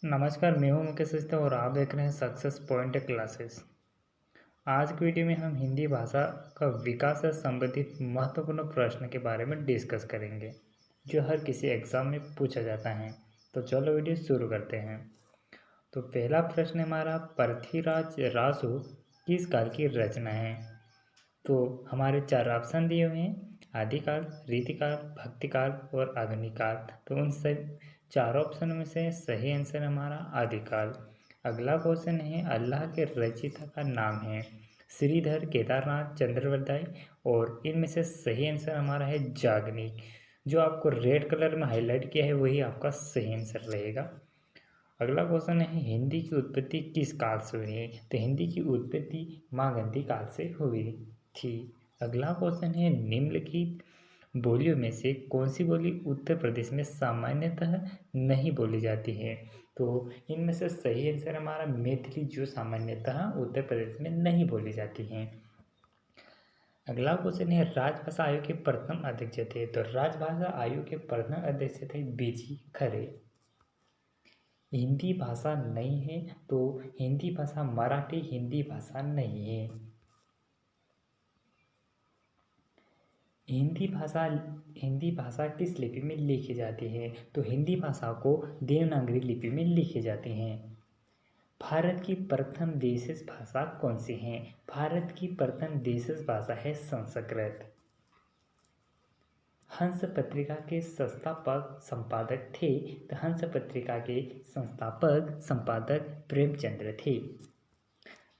नमस्कार, मैं हूं मुकेश सिस्टम और आप देख रहे हैं सक्सेस पॉइंट क्लासेस। आज की वीडियो में हम हिंदी भाषा का विकास से संबंधित महत्वपूर्ण प्रश्न के बारे में डिस्कस करेंगे, जो हर किसी एग्जाम में पूछा जाता है। तो चलो वीडियो शुरू करते हैं। तो पहला प्रश्न हमारा, पृथ्वीराज रासो किस काल की रचना है? तो हमारे चार ऑप्शन दिए हुए हैं, आदिकाल, रीतिकाल, भक्तिकाल और आधुनिक काल। तो उन सब चार ऑप्शन में से सही आंसर हमारा आदिकाल। अगला क्वेश्चन है, अल्लाह के रचयिता का नाम है? श्रीधर, केदारनाथ, चंद्रवरदाई। और इनमें से सही आंसर हमारा है याज्ञनिक। जो आपको रेड कलर में हाईलाइट किया है वही आपका सही आंसर रहेगा। अगला क्वेश्चन है, हिंदी की उत्पत्ति किस काल से हुई है? तो हिंदी की उत्पत्ति मागधी काल से हुई थी। अगला क्वेश्चन है, निम्नलिखित बोलियों में से कौन सी बोली उत्तर प्रदेश में सामान्यतः नहीं बोली जाती है? तो इनमें से सही आंसर हमारा मैथिली, जो सामान्यतः उत्तर प्रदेश में नहीं बोली जाती है। अगला क्वेश्चन है, राजभाषा आयोग के प्रथम अध्यक्ष थे? तो राजभाषा आयोग के प्रथम अध्यक्ष थे बीजी खरे। हिंदी भाषा नहीं है, तो हिंदी भाषा मराठी हिंदी भाषा नहीं है। हिंदी भाषा किस लिपि में लिखी जाती है? तो हिंदी भाषा को देवनागरी लिपि में लिखी जाती हैं। भारत की प्रथम देशज भाषा कौन सी है? भारत की प्रथम देशज भाषा है संस्कृत। हंस पत्रिका के संस्थापक संपादक थे? तो हंस पत्रिका के संस्थापक संपादक प्रेमचंद्र थे।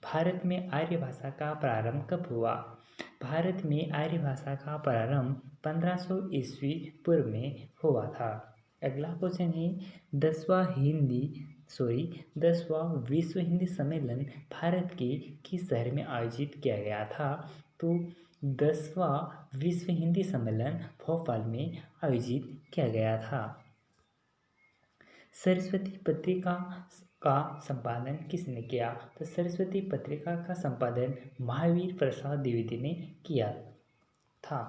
भारत में आर्य भाषा का प्रारंभ कब हुआ? भारत में आर्य भाषा का प्रारंभ 1500 ईस्वी पूर्व में हुआ था। अगला क्वेश्चन है, 10वां विश्व हिंदी सम्मेलन भारत के किस शहर में आयोजित किया गया था? तो 10वां विश्व हिंदी सम्मेलन भोपाल में आयोजित किया गया था। सरस्वती पत्रिका का संपादन किसने किया? तो सरस्वती पत्रिका का संपादन महावीर प्रसाद द्विवेदी ने किया था।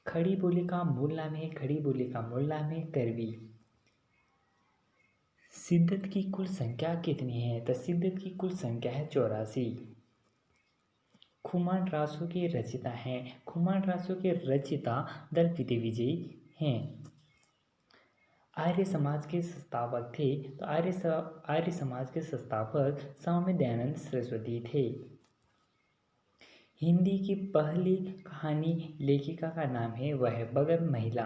खड़ी बोली का मूल नाम है? खड़ी बोली का मूल नाम है करवी। शिद्दत की कुल संख्या कितनी है? तो शिद्दत की कुल संख्या है 84। खुमान रासो के रचयिता हैं? खुमान रासो के रचयिता दलपति विजय हैं। आर्य समाज के संस्थापक थे? तो आर्य समाज के संस्थापक स्वामी दयानंद सरस्वती थे। हिंदी की पहली कहानी लेखिका का नाम है? वह बगर महिला।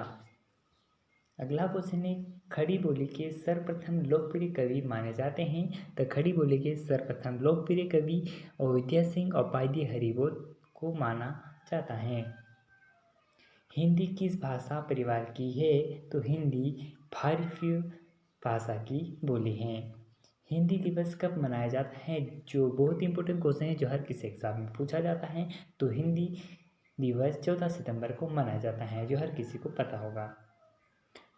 अगला क्वेश्चन है, खड़ी बोली के सर्वप्रथम लोकप्रिय कवि माने जाते हैं? तो खड़ी बोली के सर्वप्रथम लोकप्रिय कवि अयोध्या सिंह उपाध्याय हरिबोध को माना जाता है। हिंदी किस भाषा परिवार की है? तो हिंदी भारतीय भाषा की बोली है। हिंदी दिवस कब मनाया जाता है? जो बहुत इंपॉर्टेंट क्वेश्चन है, जो हर किसी एग्जाम में पूछा जाता है। तो हिंदी दिवस 14 सितंबर को मनाया जाता है, जो हर किसी को पता होगा।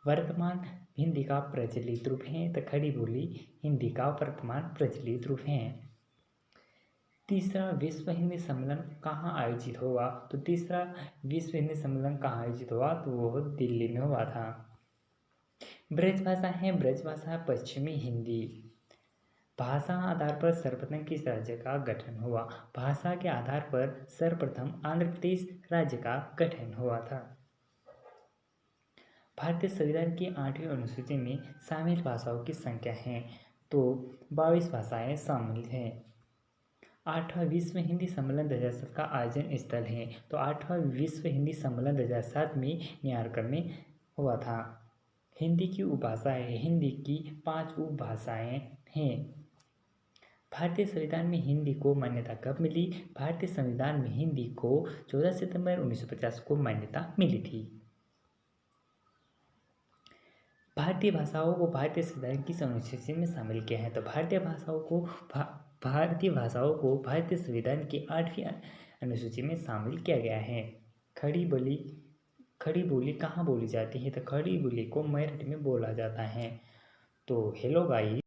वर्तमान हिंदी का प्रचलित रूप है? तो खड़ी बोली हिंदी का वर्तमान प्रचलित रूप है। तीसरा विश्व हिंदी सम्मेलन कहाँ आयोजित हुआ? तो तीसरा विश्व हिंदी सम्मेलन कहाँ आयोजित हुआ? तो वो दिल्ली में हुआ था। ब्रजभाषा है? ब्रजभाषा पश्चिमी हिंदी। भाषा आधार पर सर्वप्रथम किस राज्य का गठन हुआ? भाषा के आधार पर सर्वप्रथम आंध्र प्रदेश राज्य का गठन हुआ था। भारतीय संविधान की 8वीं अनुसूची में शामिल भाषाओं की संख्या है? तो 22 भाषाएं शामिल हैं। 8वां विश्व हिंदी सम्मेलन 2007 का आयोजन स्थल है? तो 8वां विश्व हिंदी सम्मेलन 2007 में न्यूयॉर्क में हुआ था। हिंदी की उपभाषाएं? हिंदी की 5 उपभाषाएं हैं। भारतीय संविधान में हिंदी को मान्यता कब मिली? भारतीय संविधान में हिंदी को 14 सितंबर 1950 को मान्यता मिली थी। भारतीय भाषाओं को भारतीय संविधान किस अनुसूची में शामिल किया है? तो भारतीय भाषाओं को भारतीय संविधान की 8वीं अनुसूची में शामिल किया गया है। खड़ी बोली कहाँ बोली जाती है? तो खड़ी बोली को मराठी में बोला जाता है। तो हेलो गाइस।